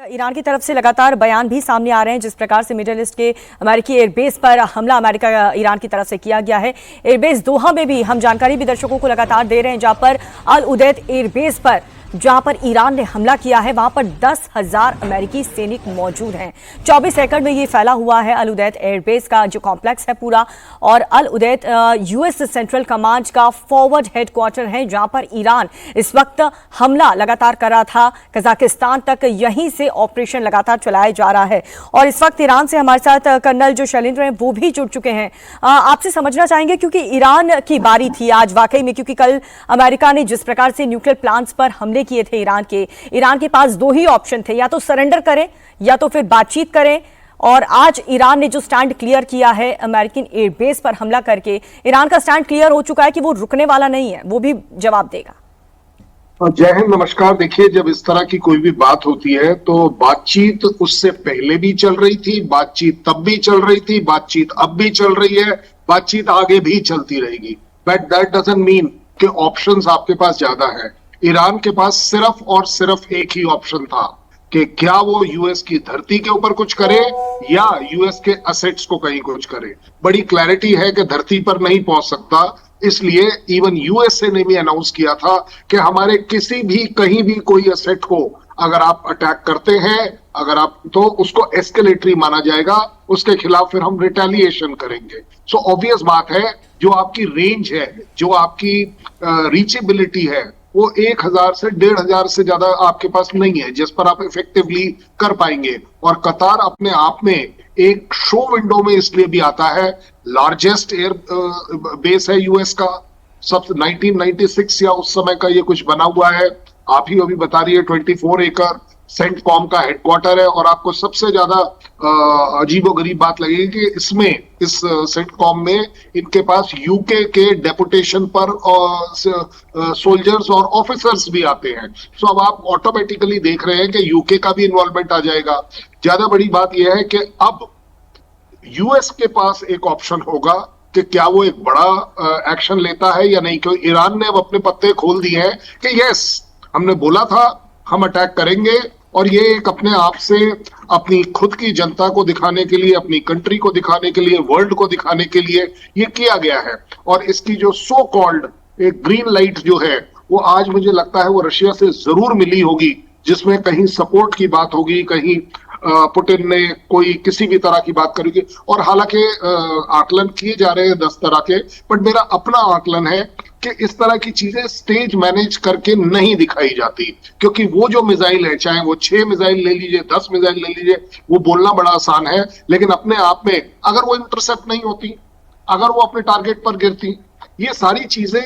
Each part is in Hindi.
ईरान की तरफ से लगातार बयान भी सामने आ रहे हैं जिस प्रकार से मिडिल ईस्ट के अमेरिकी एयरबेस पर हमला अमेरिका ईरान की तरफ से किया गया है। एयरबेस दोहा में भी हम जानकारी भी दर्शकों को लगातार दे रहे हैं, जहां पर अल उदैद एयरबेस पर जहां पर ईरान ने हमला किया है वहां पर 10,000 अमेरिकी सैनिक मौजूद हैं। 24 एकड़ में ये फैला हुआ है अल उदैद एयरबेस का जो कॉम्प्लेक्स है पूरा, और अल उदैद यूएस सेंट्रल कमांड का फॉरवर्ड हेडक्वार्टर है जहां पर ईरान इस वक्त हमला लगातार कर रहा था। कजाकिस्तान तक यहीं से ऑपरेशन लगातार चलाया जा रहा है और इस वक्त ईरान से हमारे साथ कर्नल जो शैलेंद्र हैं वो भी जुड़ चुके हैं। आपसे समझना चाहेंगे क्योंकि ईरान की बारी थी आज वाकई में, क्योंकि कल अमेरिका ने जिस प्रकार से न्यूक्लियर प्लांट्स पर हमले किए थे ईरान के पास दो ही ऑप्शन थे, या तो सरेंडर करें या तो फिर बातचीत करें। और आज ईरान ने जो स्टैंड क्लियर किया है अमेरिकन एयरबेस पर हमला करके, ईरान का स्टैंड क्लियर हो चुका है कि वो रुकने वाला नहीं है, वो भी जवाब देगा। जय हिंद, नमस्कार। देखिए, जब इस तरह की कोई भी बात होती है तो बातचीत उससे पहले भी चल रही थी, बातचीत तब भी चल रही थी, बातचीत अब भी चल रही है, बातचीत आगे भी चलती रहेगी। बट दैट डजंट मीन कि ऑप्शंस आपके पास ज्यादा है। ईरान के पास सिर्फ और सिर्फ एक ही ऑप्शन था कि क्या वो यूएस की धरती के ऊपर कुछ करे या यूएस के असेट्स को कहीं कुछ करे। बड़ी क्लैरिटी है कि धरती पर नहीं पहुंच सकता, इसलिए इवन यूएसए ने भी अनाउंस किया था कि हमारे किसी भी कहीं भी कोई असेट को अगर आप अटैक करते हैं, अगर आप तो उसको एस्केलेटरी माना जाएगा, उसके खिलाफ फिर हम रिटेलिएशन करेंगे। सो ऑब्वियस बात है, जो आपकी रेंज है, जो आपकी रीचेबिलिटी है, वो 1,000 से 1,500 से ज्यादा आपके पास नहीं है जिस पर आप इफेक्टिवली कर पाएंगे। और कतार अपने आप में एक शो विंडो में इसलिए भी आता है, लार्जेस्ट एयर बेस है यूएस का, सब 1996 या उस समय का ये कुछ बना हुआ है। आप ही अभी बता रही है 24 एकड़ सेंटकॉम का हेडक्वार्टर है। और आपको सबसे ज्यादा अजीबोगरीब बात लगेगी कि इसमें इस सेंटकॉम में इनके पास यूके के डेपुटेशन पर सोल्जर्स और ऑफिसर्स भी आते हैं। सो अब आप ऑटोमेटिकली देख रहे हैं कि यूके का भी इन्वॉल्वमेंट आ जाएगा। ज्यादा बड़ी बात यह है कि अब यूएस के पास एक ऑप्शन होगा कि क्या वो एक बड़ा एक्शन लेता है या नहीं, क्योंकि ईरान ने अब अपने पत्ते खोल दिए हैं कि यस, हमने बोला था हम अटैक करेंगे। और ये एक अपने आप से अपनी खुद की जनता को दिखाने के लिए, अपनी कंट्री को दिखाने के लिए, वर्ल्ड को दिखाने के लिए ये किया गया है। और इसकी जो सो कॉल्ड एक ग्रीन लाइट जो है, वो आज मुझे लगता है वो रशिया से जरूर मिली होगी, जिसमें कहीं सपोर्ट की बात होगी, कहीं पुतिन ने कोई किसी भी तरह की बात करेगी। और हालांकि आकलन किए जा रहे हैं 10 तरह के, बट मेरा अपना आकलन है कि इस तरह की चीजें स्टेज मैनेज करके नहीं दिखाई जाती, क्योंकि वो जो मिसाइल है, चाहे वो 6 मिसाइल ले लीजिए, 10 मिसाइल ले लीजिए, वो बोलना बड़ा आसान है, लेकिन अपने आप में अगर वो इंटरसेप्ट नहीं होती, अगर वो अपने टारगेट पर गिरती, ये सारी चीजें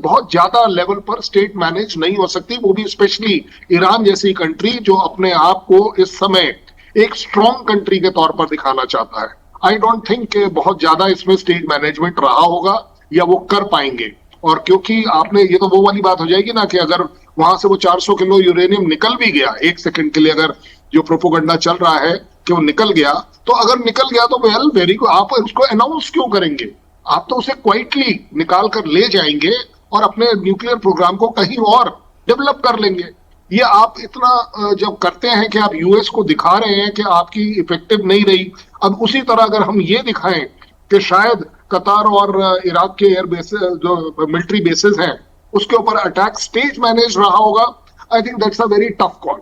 बहुत ज्यादा लेवल पर स्टेट मैनेज नहीं हो सकती। वो भी स्पेशली ईरान जैसी कंट्री जो अपने आप को इस समय एक स्ट्रॉन्ग कंट्री के तौर पर दिखाना चाहता है। आई डोंट थिंक बहुत ज्यादा इसमें स्टेट मैनेजमेंट रहा होगा या वो कर पाएंगे। और क्योंकि आपने, ये तो वो वाली बात हो जाएगी ना कि अगर वहां से वो 400 किलो यूरेनियम निकल भी गया एक सेकंड के लिए, अगर जो प्रोपोगंडा चल रहा है कि वो निकल गया, तो अगर निकल गया तो वेल वेरी गुड, आप उसको अनाउंस क्यों करेंगे? आप तो उसे क्वाइटली निकाल कर ले जाएंगे और अपने न्यूक्लियर प्रोग्राम को कहीं और डेवलप कर लेंगे। ये आप इतना जब करते हैं कि आप यूएस को दिखा रहे हैं कि आपकी इफेक्टिव नहीं रही, अब उसी तरह अगर हम ये दिखाएं कि शायद कतार और इराक के एयर बेसेस, जो मिलिट्री बेसेस हैं, उसके ऊपर अटैक स्टेज मैनेज रहा होगा, I think that's a very tough call.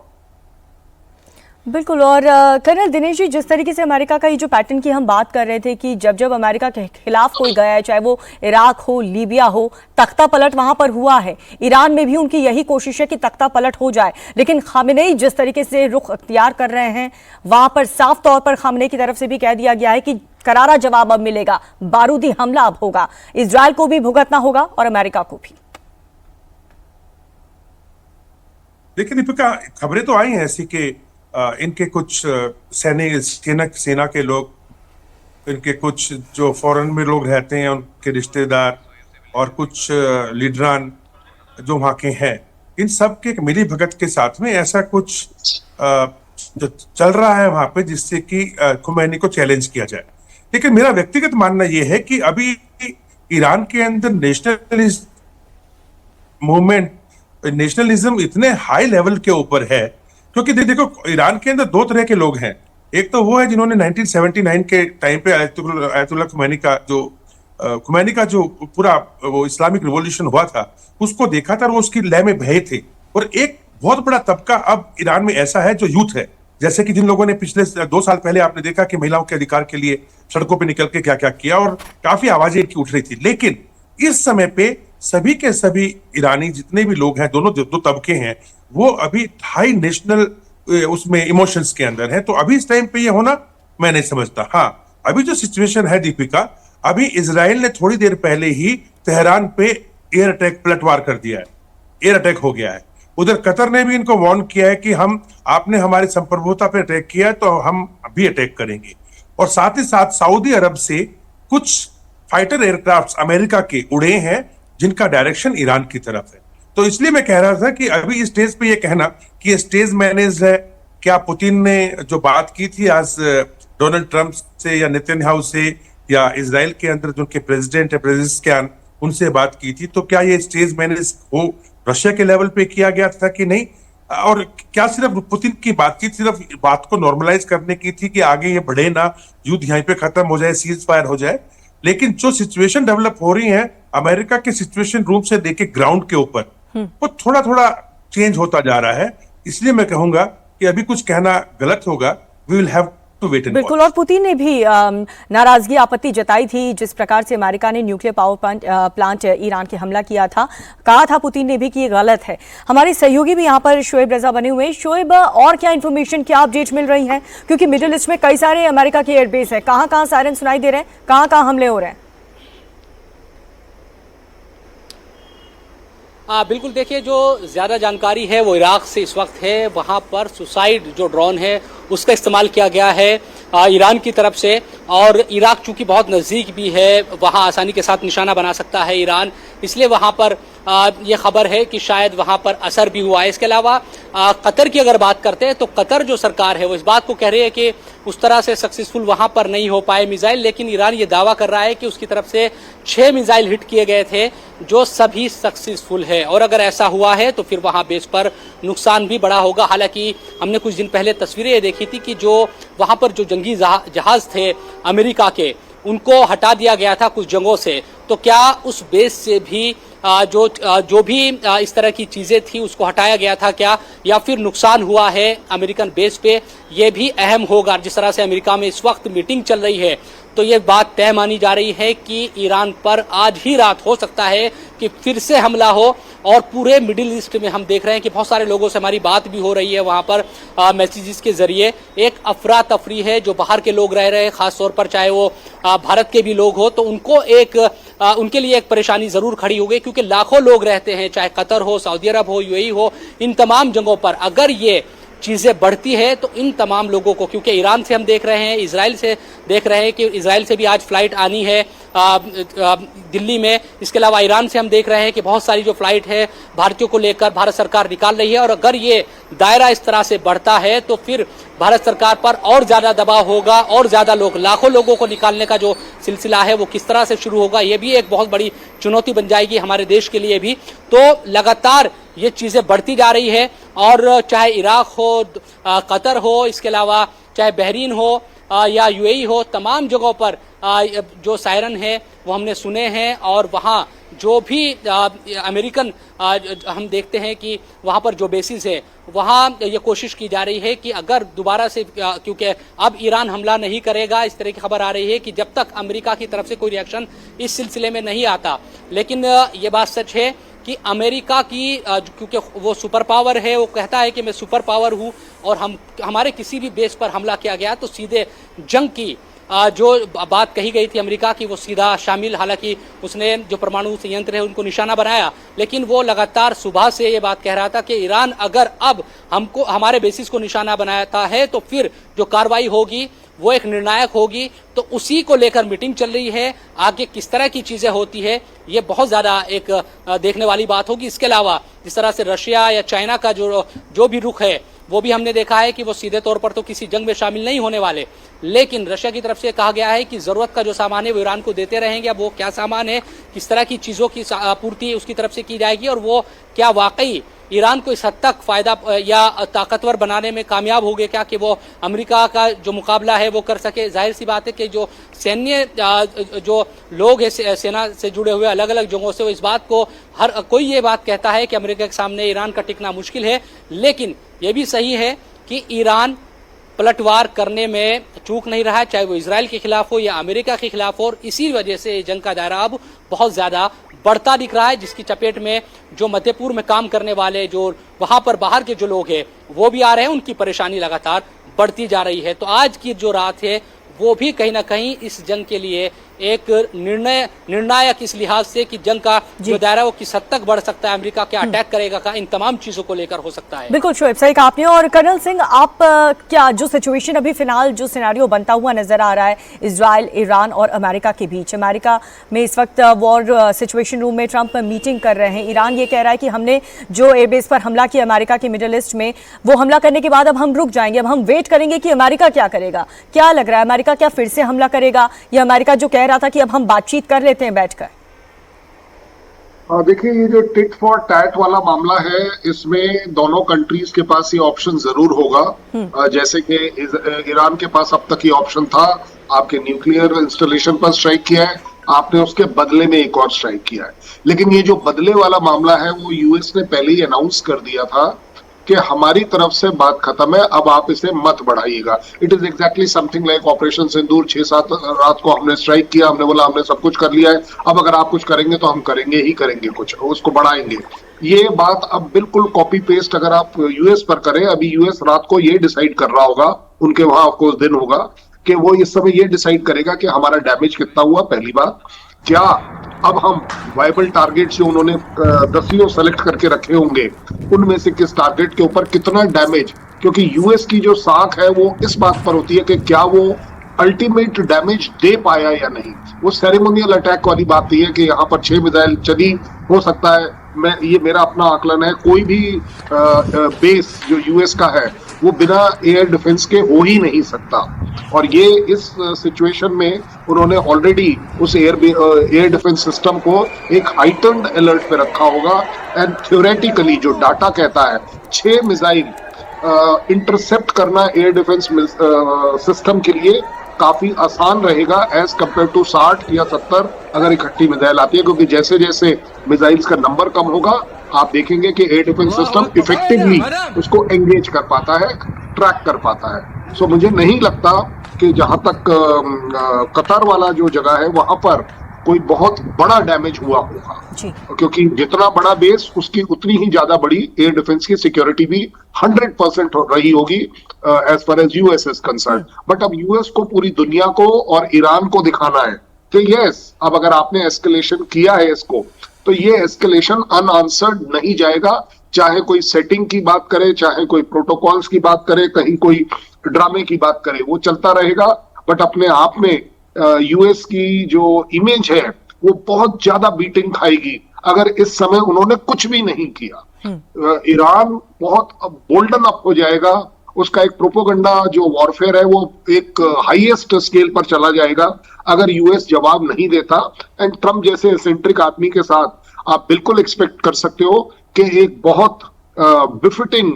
बिल्कुल। और कर्नल दिनेश जी, जिस तरीके से अमेरिका का ये जो पैटर्न की हम बात कर रहे थे कि जब जब अमेरिका के खिलाफ कोई गया है, चाहे वो इराक हो, लीबिया हो, तख्ता पलट वहां पर हुआ है। ईरान में भी उनकी यही कोशिश है कि तख्ता पलट हो जाए, लेकिन खामेनेई जिस तरीके से रुख अख्तियार कर रहे हैं, वहां पर साफ तौर पर खामेनेई की तरफ से भी कह दिया गया है कि करारा जवाब अब मिलेगा, बारूदी हमला अब होगा, इजरायल को भी भुगतना होगा और अमेरिका को भी। देखिए दीपिका, खबरें तो आई हैं ऐसी कि इनके कुछ सेना के लोग, इनके कुछ जो फॉरेन में लोग रहते हैं, उनके रिश्तेदार और कुछ लीडरान जो वहाँ के हैं, इन सब के मिली भगत के साथ में ऐसा कुछ जो चल रहा है वहाँ पे, जिससे कि खुमैनी को चैलेंज किया जाए। लेकिन मेरा व्यक्तिगत मानना यह है कि अभी ईरान के अंदर नेशनलिज्म इतने हाई लेवल के ऊपर है क्योंकि देखो ईरान के अंदर दो तरह के लोग हैं। एक तो वो है जिन्होंने 1979 के टाइम पे आयतुल्लाह खुमैनी का जो पूरा वो इस्लामिक रिवॉल्यूशन हुआ था उसको देखा था और वो उसकी लय में भय थे। और एक बहुत बड़ा तबका अब ईरान में ऐसा है जो यूथ है, जैसे कि जिन लोगों ने पिछले 2 साल पहले आपने देखा कि महिलाओं के अधिकार के लिए सड़कों पे निकल के क्या क्या किया और काफी आवाजें इनकी उठ रही थी। लेकिन इस समय पे सभी के सभी ईरानी जितने भी लोग हैं, दोनों दो तबके हैं, वो अभी हाई नेशनल उसमें इमोशंस के अंदर है। तो अभी इस टाइम पे ये होना मैं नहीं समझता। हाँ, अभी जो सिचुएशन है दीपिका, अभी इजराइल ने थोड़ी देर पहले ही तेहरान पे एयर अटैक पलटवार कर दिया है, एयर अटैक हो गया है। उधर कतर ने भी इनको वार्न किया है कि आपने हमारी संप्रभुता पे अटैक किया तो हम भी अटैक करेंगे। और साथ ही साथ सऊदी अरब से कुछ फाइटर एयरक्राफ्ट अमेरिका के उड़े हैं जिनका डायरेक्शन ईरान की तरफ है। तो इसलिए मैं कह रहा था कि अभी इस स्टेज पे ये कहना कि स्टेज मैनेज है, क्या पुतिन ने जो बात की थी आज डोनाल्ड ट्रंप से या नेतन्याहू से या इजराइल के अंदर जो उनके प्रेसिडेंट है पेजेस्कियान, उनसे बात की थी, तो क्या ये स्टेज मैनेज हो रशिया के लेवल पे किया गया था कि नहीं? और क्या सिर्फ पुतिन की बातचीत सिर्फ बात को नॉर्मलाइज करने की थी कि आगे ये बढ़े ना, युद्ध यहीं पे खत्म हो जाए, सीज फायर हो जाए? लेकिन जो सिचुएशन डेवलप हो रही है अमेरिका के सिचुएशन रूम से देखे ग्राउंड के ऊपर, वो थोड़ा थोड़ा चेंज होता जा रहा है। इसलिए मैं कहूंगा कि अभी कुछ कहना गलत होगा। We will have to wait and watch. बिल्कुल, और पुतिन ने भी नाराजगी आपत्ति जताई थी जिस प्रकार से अमेरिका ने न्यूक्लियर पावर प्लांट ईरान के हमला किया था। कहा था पुतिन ने भी कि ये गलत है। हमारे सहयोगी भी यहाँ पर शोएब रजा बने हुए हैं। शोएब, और क्या इन्फॉर्मेशन, क्या अपडेट मिल रही है? क्योंकि मिडिल ईस्ट में कई सारे अमेरिका के एयरबेस है, कहाँ कहाँ सायरन सुनाई दे रहे हैं, कहाँ कहाँ हमले हो रहे हैं? बिल्कुल, देखिए जो ज़्यादा जानकारी है वो इराक से इस वक्त है। वहाँ पर सुसाइड जो ड्रोन है उसका इस्तेमाल किया गया है ईरान की तरफ से, और इराक चूंकि बहुत नज़दीक भी है, वहाँ आसानी के साथ निशाना बना सकता है ईरान, इसलिए वहाँ पर ये खबर है कि शायद वहाँ पर असर भी हुआ है। इसके अलावा कतर की अगर बात करते हैं तो कतर जो सरकार है वो इस बात को कह रही है कि उस तरह से सक्सेसफुल वहाँ पर नहीं हो पाए मिसाइल, लेकिन ईरान ये दावा कर रहा है कि उसकी तरफ से 6 मिसाइल हिट किए गए थे जो सभी सक्सेसफुल है, और अगर ऐसा हुआ है तो फिर वहाँ बेस पर नुकसान भी बड़ा होगा। हालांकि हमने कुछ दिन पहले तस्वीरें ये देखी थी कि जो वहाँ पर जो जंगी जहाज थे अमेरिका के, उनको हटा दिया गया था कुछ जगहों से। तो क्या उस बेस से भी जो भी इस तरह की चीजें थी उसको हटाया गया था क्या, या फिर नुकसान हुआ है अमेरिकन बेस पे, ये भी अहम होगा। जिस तरह से अमेरिका में इस वक्त मीटिंग चल रही है तो ये बात तय मानी जा रही है कि ईरान पर आज ही रात हो सकता है कि फिर से हमला हो। और पूरे मिडिल ईस्ट में हम देख रहे हैं कि बहुत सारे लोगों से हमारी बात भी हो रही है वहाँ पर मैसेजेस के जरिए। एक अफरा तफरी है, जो बाहर के लोग रह रहे हैं, खास तौर पर चाहे वो भारत के भी लोग हो, तो उनको उनके लिए एक परेशानी जरूर खड़ी हो गई, क्योंकि लाखों लोग रहते हैं, चाहे कतर हो, सऊदी अरब हो, यूएई हो, इन तमाम जगहों पर अगर ये चीजें बढ़ती है तो इन तमाम लोगों को, क्योंकि ईरान से हम देख रहे हैं, इजराइल से देख रहे हैं कि इजराइल से भी आज फ्लाइट आनी है दिल्ली में। इसके अलावा ईरान से हम देख रहे हैं कि बहुत सारी जो फ्लाइट है भारतीयों को लेकर भारत सरकार निकाल रही है, और अगर ये दायरा इस तरह से बढ़ता है तो फिर भारत सरकार पर और ज्यादा दबाव होगा, और ज्यादा लोग, लाखों लोगों को निकालने का जो सिलसिला है वो किस तरह से शुरू होगा, ये भी एक बहुत बड़ी चुनौती बन जाएगी हमारे देश के लिए भी। तो लगातार ये चीजें बढ़ती जा रही है, और चाहे इराक हो, कतर हो, इसके अलावा चाहे बहरीन हो या यूएई हो, तमाम जगहों पर जो सायरन है वो हमने सुने हैं। और वहाँ जो भी अमेरिकन हम देखते हैं कि वहाँ पर जो बेसिस है वहाँ ये कोशिश की जा रही है कि अगर दोबारा से, क्योंकि अब ईरान हमला नहीं करेगा, इस तरह की खबर आ रही है कि जब तक अमेरिका की तरफ से कोई रिएक्शन इस सिलसिले में नहीं आता। लेकिन ये बात सच है कि अमेरिका की, क्योंकि वो सुपर पावर है, वो कहता है कि मैं सुपर पावर हूँ, और हमारे किसी भी बेस पर हमला किया गया तो सीधे जंग की जो बात कही गई थी अमेरिका की वो सीधा शामिल। हालांकि उसने जो परमाणु संयंत्र है उनको निशाना बनाया, लेकिन वो लगातार सुबह से ये बात कह रहा था कि ईरान अगर अब हमको, हमारे बेसिस को निशाना बनाता है तो फिर जो कार्रवाई होगी वो एक निर्णायक होगी। तो उसी को लेकर मीटिंग चल रही है। आगे किस तरह की चीजें होती है ये बहुत ज्यादा एक देखने वाली बात होगी। इसके अलावा जिस तरह से रशिया या चाइना का जो भी रुख है वो भी हमने देखा है कि वो सीधे तौर पर तो किसी जंग में शामिल नहीं होने वाले, लेकिन रशिया की तरफ से कहा गया है कि जरूरत का जो सामान है वो ईरान को देते रहेंगे। अब वो क्या सामान है, किस तरह की चीजों की आपूर्ति उसकी तरफ से की जाएगी, और वो क्या वाकई ईरान को इस हद तक फायदा या ताकतवर बनाने में कामयाब हो गए क्या कि वो अमेरिका का जो मुकाबला है वो कर सके? जाहिर सी बात है कि जो सैन्य जो लोग हैं सेना से जुड़े हुए अलग अलग जगहों से, वो इस बात को हर कोई ये बात कहता है कि अमेरिका के सामने ईरान का टिकना मुश्किल है, लेकिन ये भी सही है कि ईरान पलटवार करने में चूक नहीं रहा है, चाहे वो इजराइल के खिलाफ हो या अमेरिका के खिलाफ हो, और इसी वजह से जंग का दायरा अब बहुत ज्यादा बढ़ता दिख रहा है, जिसकी चपेट में जो मध्य पूर्व में काम करने वाले जो वहां पर बाहर के जो लोग हैं वो भी आ रहे हैं, उनकी परेशानी लगातार बढ़ती जा रही है। तो आज की जो रात है वो भी कहीं ना कहीं इस जंग के लिए एक निर्णायक इस लिहाज से कि जंग का जो दायरा वो किस हद तक बढ़ सकता है, अमेरिका क्या अटैक करेगा का, इन तमाम चीजों को लेकर हो सकता है। बिल्कुल शोएब, सही कहा आपने। और कर्नल सिंह, आप क्या जो सिचुएशन अभी फिलहाल जो सिनेरियो बनता हुआ नजर आ रहा है इजराइल, ईरान और अमेरिका के बीच, अमेरिका में इस वक्त वॉर सिचुएशन रूम में ट्रंप मीटिंग कर रहे हैं, ईरान ये कह रहा है कि हमने जो एयरबेस पर हमला किया अमेरिका के मिडल ईस्ट में, वो हमला करने के बाद अब हम रुक जाएंगे, अब हम वेट करेंगे कि अमेरिका क्या करेगा। क्या लग रहा है, अमेरिका क्या फिर से हमला करेगा, या अमेरिका जो कह रहा था कि अब हम बातचीत कर लेते हैं बैठकर? देखिए, ये जो टिट फॉर टैट वाला मामला है, इसमें दोनों कंट्रीज के पास ये ऑप्शन जरूर होगा। जैसे कि ईरान के पास अब तक ये ऑप्शन था, आपके न्यूक्लियर इंस्टॉलेशन पर स्ट्राइक किया है, आपने उसके बदले में एक और स्ट्राइक किया है। लेकिन ये जो बदले वाला मामला है वो यूएस ने पहले ही अनाउंस कर दिया था कि हमारी तरफ से बात खत्म है, अब आप इसे मत बढ़ाइएगा। It is exactly something like operation Sindoor. 6-7 रात को हमने स्ट्राइक किया, हमने बोला हमने सब कुछ कर लिया है, अब अगर आप कुछ करेंगे तो हम करेंगे ही करेंगे, कुछ उसको बढ़ाएंगे। ये बात अब बिल्कुल कॉपी पेस्ट अगर आप यूएस पर करें, अभी यूएस रात को ये डिसाइड कर रहा होगा, उनके वहां ऑफकोर्स दिन होगा, कि वो इस समय ये डिसाइड करेगा कि हमारा डैमेज कितना हुआ। पहली बात, क्या अब हम वायबल टारगेट जो उन्होंने 10 सेलेक्ट करके रखे होंगे, उनमें से किस टारगेट के ऊपर कितना डैमेज, क्योंकि यूएस की जो साख है वो इस बात पर होती है कि क्या वो अल्टीमेट डैमेज दे पाया या नहीं। वो सेरेमोनियल अटैक वाली बात नहीं है कि यहाँ पर 6 मिसाइल चली, हो सकता है, ये मेरा अपना आकलन है, कोई भी बेस जो यूएस का है वो बिना एयर डिफेंस के हो ही नहीं सकता। और ये इस सिचुएशन में उन्होंने ऑलरेडी उस एयर डिफेंस सिस्टम को एक हाइटन्ड अलर्ट पे रखा होगा। एंड थ्योरेटिकली जो डाटा कहता है 6 मिसाइल इंटरसेप्ट करना एयर डिफेंस सिस्टम के लिए काफी आसान रहेगा एज कंपेयर टू 60 या 70 अगर इकट्ठी मिसाइल आती है, क्योंकि जैसे जैसे मिसाइल्स का नंबर कम होगा आप देखेंगे कि एयर डिफेंस सिस्टम इफेक्टिवली उसको एंगेज कर पाता है, ट्रैक कर पाता है। सो मुझे नहीं लगता कि जहां तक कतर वाला जो जगह है वहां पर कोई बहुत बड़ा डैमेज हुआ होगा, क्योंकि जितना बड़ा बेस उसकी उतनी ही ज्यादा बड़ी एयर डिफेंस की सिक्योरिटी भी 100% रही होगी as far as US is concern. But अब यूएस को पूरी दुनिया को और ईरान को दिखाना है कि यस, अब अगर आपने एस्केलेशन किया है इसको, तो ये एस्केलेशन अनआंसर्ड नहीं जाएगा। चाहे कोई सेटिंग की बात करे, चाहे कोई प्रोटोकॉल्स की बात करे, कहीं कोई ड्रामे की बात करे, वो चलता रहेगा। बट अपने आप में यूएस की जो इमेज है वो बहुत ज्यादा बीटिंग खाएगी अगर इस समय उन्होंने कुछ भी नहीं किया। ईरान बहुत बोल्डन अप हो जाएगा, उसका एक प्रोपोगंडा जो वॉरफेयर है वो एक हाईएस्ट स्केल पर चला जाएगा अगर यूएस जवाब नहीं देता। एंड ट्रम्प जैसे एसेंट्रिक आदमी के साथ आप बिल्कुल एक्सपेक्ट कर सकते हो कि एक बहुत बिफिटिंग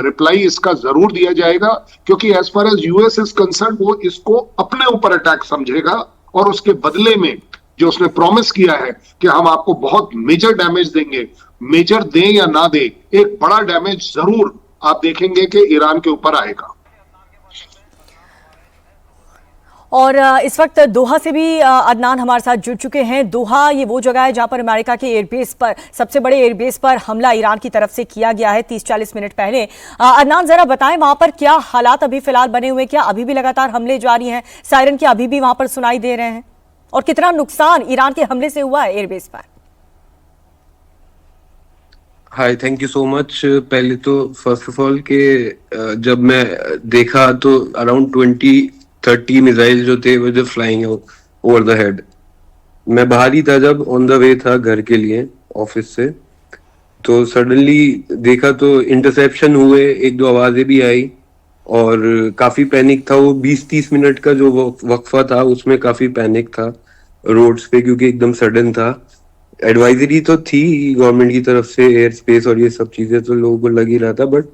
रिप्लाई इसका जरूर दिया जाएगा, क्योंकि as far as US is concern वो इसको अपने ऊपर अटैक समझेगा और उसके बदले में जो उसने प्रॉमिस किया है कि हम आपको बहुत मेजर डैमेज देंगे, मेजर दें या ना दे, एक बड़ा डैमेज जरूर आप देखेंगे कि ईरान के ऊपर आएगा। और इस वक्त दोहा से भी अदनान हमारे साथ जुड़ चुके हैं। दोहा ये वो जगह है जहां पर अमेरिका के एयरबेस पर, सबसे बड़े एयरबेस पर हमला ईरान की तरफ से किया गया है 30-40 मिनट पहले। अदनान, जरा बताएं वहां पर क्या हालात अभी फिलहाल बने हुए, क्या अभी भी लगातार हमले जारी हैं, सायरन क्या अभी भी वहां पर सुनाई दे रहे हैं, और कितना नुकसान ईरान के हमले से हुआ है एयरबेस पर? हाय, थैंक यू सो मच। पहले तो फर्स्ट ऑफ ऑल के जब मैं देखा तो अराउंड 20-30 मिसाइल जो थे वो फ्लाइंग ओवर द हेड। मैं बाहर ही था जब, ऑन द वे था घर के लिए ऑफिस से, तो सडनली देखा तो इंटरसेप्शन हुए, 1-2 आवाजें भी आई और काफी पैनिक था। वो 20-30 मिनट का जो वक्फा था उसमें काफी पैनिक था रोड्स पे, क्योंकि एकदम सडन था। एडवाइजरी तो थी गवर्नमेंट की तरफ से, एयर स्पेस और ये सब चीजें तो लोगों को लग ही रहा था, बट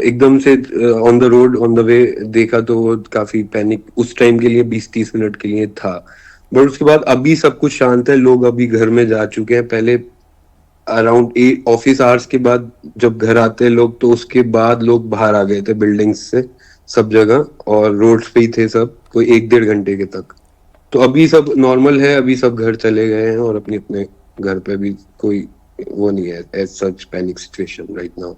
एकदम से on the road on the way देखा तो वो काफी पैनिक उस टाइम के लिए 20-30 मिनट के लिए था। बट उसके बाद अभी सब कुछ शांत है, लोग अभी घर में जा चुके हैं। पहले अराउंड 8 ऑफिस आवर्स के बाद जब घर आते हैं लोग, तो उसके बाद लोग बाहर आ गए थे बिल्डिंग्स से सब जगह, और रोड्स पे ही थे सब, कोई 1-1.5 घंटे के तक। तो अभी सब नॉर्मल है, अभी सब घर चले गए हैं और अपने अपने घर पे भी कोई वो नहीं है as such panic situation right now.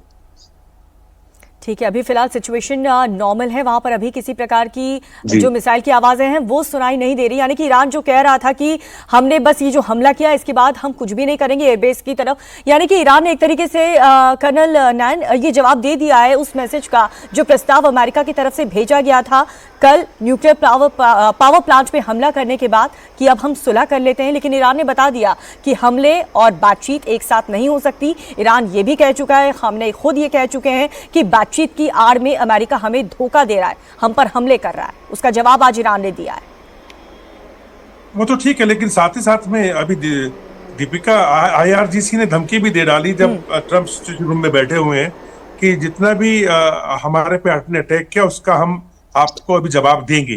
ठीक है, अभी फिलहाल सिचुएशन नॉर्मल है, वहां पर अभी किसी प्रकार की जी। जो मिसाइल की आवाजें हैं वो सुनाई नहीं दे रही। यानी कि ईरान जो कह रहा था कि हमने बस ये जो हमला किया इसके बाद हम कुछ भी नहीं करेंगे एयरबेस की तरफ, यानी कि ईरान ने एक तरीके से कर्नल नैन ये जवाब दे दिया है उस मैसेज का जो प्रस्ताव अमेरिका की तरफ से भेजा गया था कल न्यूक्लियर पावर प्लांट पे हमला करने के बाद कि अब हम सुलह कर लेते हैं। लेकिन ईरान ने बता दिया कि हमले और बातचीत एक साथ नहीं हो सकती। ईरान ये भी कह चुका है, खामनेई खुद ये कह चुके हैं कि बातचीत की आड़ में अमेरिका हमें धोखा दे रहा है, हम पर हमले कर रहा है। उसका जवाब आज ईरान ने दिया है। वो तो ठीक है, लेकिन साथ ही साथ में अभी दीपिका IRGC ने धमकी भी दे डाली जब ट्रम्प स्टिच रूम में बैठे हुए हैं कि जितना भी हमारे पे आपने अटैक किया उसका हम आपको अभी जवाब देंगे।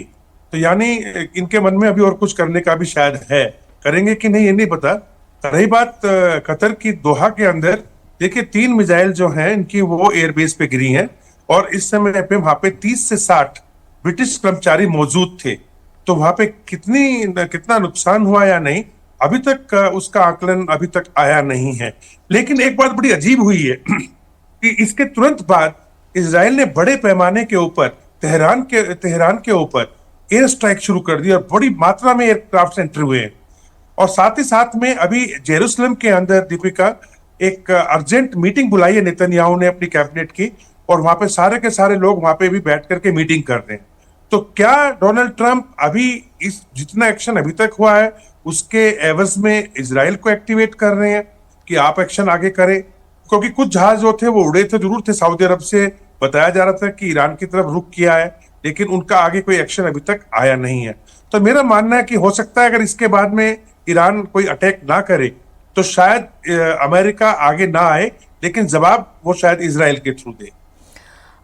तो यानी इनके मन में अभी और कुछ करने का भी शायद है, करेंगे कि नहीं ये नहीं पता। रही बात कतर की दोहा के अंदर, देखिए 3 मिसाइल जो हैं इनकी वो एयरबेस पे गिरी हैं और इस समय पे वहां पे 30 से 60 ब्रिटिश कर्मचारी मौजूद थे। तो वहां पे कितना नुकसान हुआ या नहीं अभी तक उसका आकलन अभी तक आया नहीं है। लेकिन एक बात बड़ी अजीब हुई है कि इसके तुरंत बाद इजराइल ने बड़े पैमाने के ऊपर तेहरान के ऊपर एयर स्ट्राइक शुरू कर दी और बड़ी मात्रा में एयरक्राफ्ट एंटर हुए हैं। और साथ ही साथ में अभी जेरूसलम के अंदर दीपिका एक अर्जेंट मीटिंग बुलाई है नेतन्याहू ने अपनी कैबिनेट की, और वहां पे सारे के सारे लोग वहां पे भी बैठ करके मीटिंग कर रहे हैं। तो क्या डोनाल्ड ट्रंप अभी इस जितना एक्शन अभी तक हुआ है उसके एवज में इजराइल को एक्टिवेट कर रहे हैं कि आप एक्शन आगे करें? क्योंकि कुछ जहाज जो थे वो उड़े थे जरूर थे, सऊदी अरब से बताया जा रहा था कि ईरान की तरफ रुख किया है, लेकिन उनका आगे कोई एक्शन अभी तक आया नहीं है। तो मेरा मानना है कि हो सकता है अगर इसके बाद में ईरान कोई अटैक ना करे तो शायद अमेरिका आगे ना आए, लेकिन जवाब वो शायद इजराइल के थ्रू दे।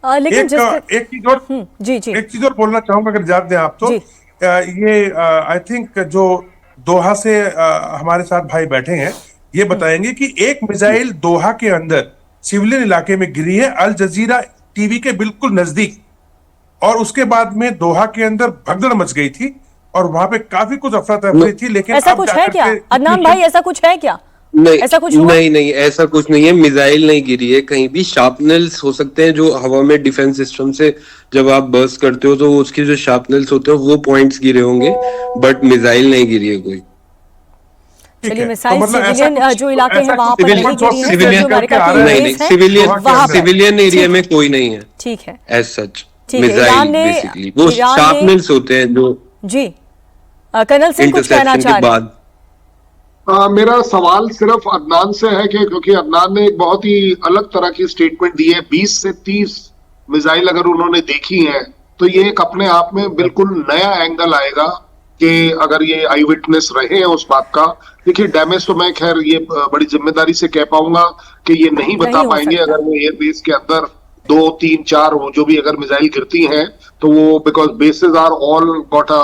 लेकिन एक चीज और जी जी एक चीज और बोलना चाहूंगा अगर इजाजत दें आप तो। ये आई थिंक जो दोहा से हमारे साथ भाई बैठे हैं ये बताएंगे कि एक मिसाइल दोहा के अंदर सिविलियन इलाके में गिरी है, अल जजीरा टीवी के बिल्कुल नजदीक, और उसके बाद में दोहा के अंदर भगदड़ मच गई थी और वहां पे काफी कुछ अफरा तफरी थी। लेकिन ऐसा कुछ है क्या अदनान भाई, ऐसा कुछ है क्या? नहीं, ऐसा कुछ हुआ? नहीं ऐसा कुछ नहीं है। मिसाइल नहीं गिरी है कहीं भी, शार्पनेल्स हो सकते हैं जो हवा में डिफेंस सिस्टम से जब आप बर्स्ट करते हो तो उसके जो शार्पनेल्स होते हैं वो पॉइंट्स गिरे होंगे, बट मिसाइल नहीं गिरी है कोई। चलिए, मिसाइल सिविलियन जो इलाके हैं वहां पर नहीं गिरी है, सिविलियन एरिया में कोई नहीं है। ठीक है, एज सच ठीक है। मिसाइल बेसिकली वो शार्पनेल्स होते हैं जो जी कर्नल सिंह कुछ कहना चाह रहे हैं? मेरा सवाल सिर्फ अदनान से है कि क्योंकि अदनान ने एक बहुत ही अलग तरह की स्टेटमेंट दी है। 20 से 30 मिसाइल अगर उन्होंने देखी है तो ये एक अपने आप में बिल्कुल नया एंगल आएगा कि अगर ये आई विटनेस रहे हैं उस बात का। देखिए डैमेज तो मैं खैर ये बड़ी जिम्मेदारी से कह पाऊंगा कि ये नहीं बता पाएंगे अगर वो एयरबेस के अंदर 2, 3, 4 हो जो भी अगर मिसाइल गिरती हैं तो वो because bases are all got a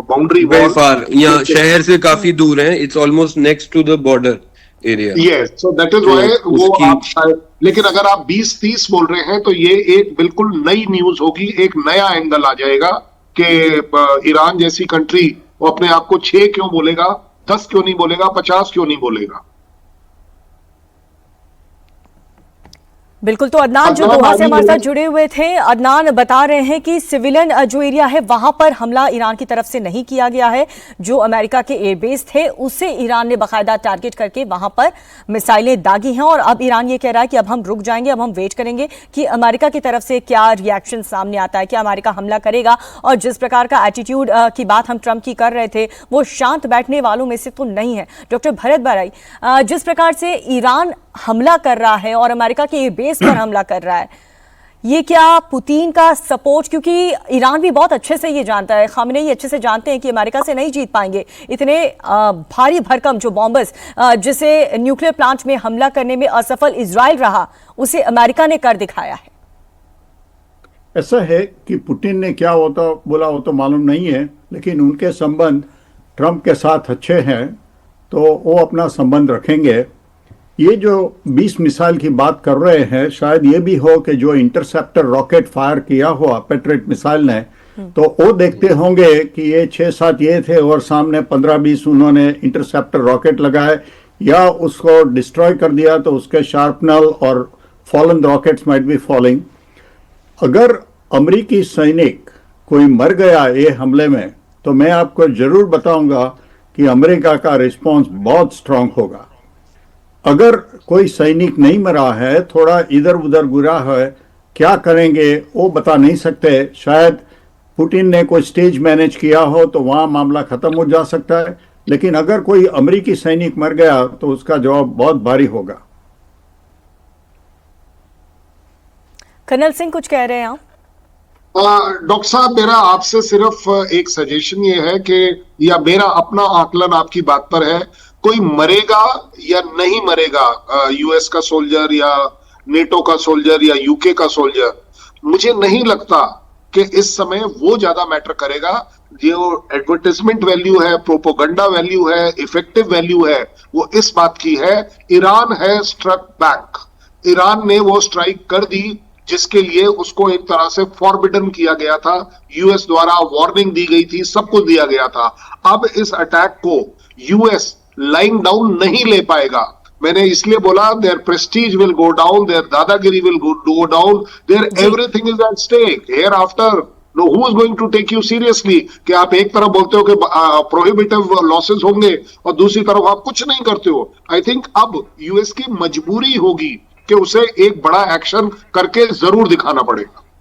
boundary wall, यहाँ शहर से काफी दूर है, it's almost next to the border area. Yes, so that is why वो आप शायद, लेकिन अगर आप 20-30 बोल रहे हैं तो ये एक बिल्कुल नई न्यूज होगी, एक नया एंगल आ जाएगा कि ईरान जैसी कंट्री वो अपने आप को 6 क्यों बोलेगा, 10 क्यों नहीं बोलेगा, 50 क्यों नहीं बोलेगा। बिल्कुल, तो अदनान जो दोहा से हमारे साथ जुड़े हुए थे, अदनान बता रहे हैं कि सिविलियन जो एरिया है वहां पर हमला ईरान की तरफ से नहीं किया गया है। जो अमेरिका के एयरबेस थे उसे ईरान ने बाकायदा टारगेट करके वहां पर मिसाइलें दागी हैं और अब ईरान ये कह रहा है कि अब हम रुक जाएंगे, अब हम वेट करेंगे कि अमेरिका की तरफ से क्या रिएक्शन सामने आता है, क्या अमेरिका हमला करेगा। और जिस प्रकार का एटीट्यूड की बात हम ट्रंप की कर रहे थे वो शांत बैठने वालों में से तो नहीं है। डॉक्टर भरत बाराई, जिस प्रकार से ईरान हमला कर रहा है और अमेरिका के बेस पर हमला कर रहा है, ये क्या पुतिन का सपोर्ट, क्योंकि ईरान भी बहुत अच्छे से ये जानता है, खामनेई अच्छे से जानते हैं कि अमेरिका से नहीं जीत पाएंगे। इतने भारी भरकम जो बॉम्बर्स जिसे न्यूक्लियर प्लांट में हमला करने में असफल इजराइल रहा, उसे अमेरिका ने कर दिखाया है। ऐसा है कि पुतिन ने क्या होता बोला वो तो मालूम नहीं है, लेकिन उनके संबंध ट्रंप के साथ अच्छे हैं, तो वो अपना संबंध रखेंगे। ये जो 20 मिसाइल की बात कर रहे हैं, शायद ये भी हो कि जो इंटरसेप्टर रॉकेट फायर किया हुआ पेट्रियट मिसाइल ने, तो वो देखते होंगे कि ये 6-7 ये थे और सामने 15-20 उन्होंने इंटरसेप्टर रॉकेट लगाए या उसको डिस्ट्रॉय कर दिया, तो उसके शार्पनल और fallen rockets might be falling. अगर अमेरिकी सैनिक कोई मर गया ये हमले में, तो मैं आपको जरूर बताऊंगा कि अमेरिका का रिस्पॉन्स बहुत स्ट्रांग होगा। अगर कोई सैनिक नहीं मरा है, थोड़ा इधर उधर गिरा है, क्या करेंगे वो बता नहीं सकते। शायद पुतिन ने कोई स्टेज मैनेज किया हो तो वहां मामला खत्म हो जा सकता है, लेकिन अगर कोई अमेरिकी सैनिक मर गया तो उसका जवाब बहुत भारी होगा। कर्नल सिंह कुछ कह रहे हैं आप? डॉक्टर साहब, मेरा आपसे सिर्फ एक सजेशन ये है कि, या मेरा अपना आकलन आपकी बात पर है, कोई मरेगा या नहीं मरेगा, यूएस का सोल्जर या नेटो का सोल्जर या यूके का सोल्जर, मुझे नहीं लगता कि इस समय वो ज्यादा मैटर करेगा। जो एडवर्टाइजमेंट वैल्यू है, प्रोपोगंडा वैल्यू है, इफेक्टिव वैल्यू है, वो इस बात की है, ईरान है स्ट्रक बैक। ईरान ने वो स्ट्राइक कर दी जिसके लिए उसको एक तरह से फॉरबिडन किया गया था, यूएस द्वारा वार्निंग दी गई थी, सब कुछ दिया गया था। अब इस अटैक को यूएस लाइंग डाउन नहीं ले पाएगा। मैंने इसलिए बोला, their prestige will go down, their दादागिरी will go down, their everything is at stake hereafter. No, who is going to take you seriously? कि आप एक तरफ बोलते हो कि प्रोहिबिटिव लॉसेस होंगे और दूसरी तरफ आप कुछ नहीं करते हो। आई थिंक अब यूएस की मजबूरी होगी कि उसे एक बड़ा एक्शन करके जरूर दिखाना पड़ेगा।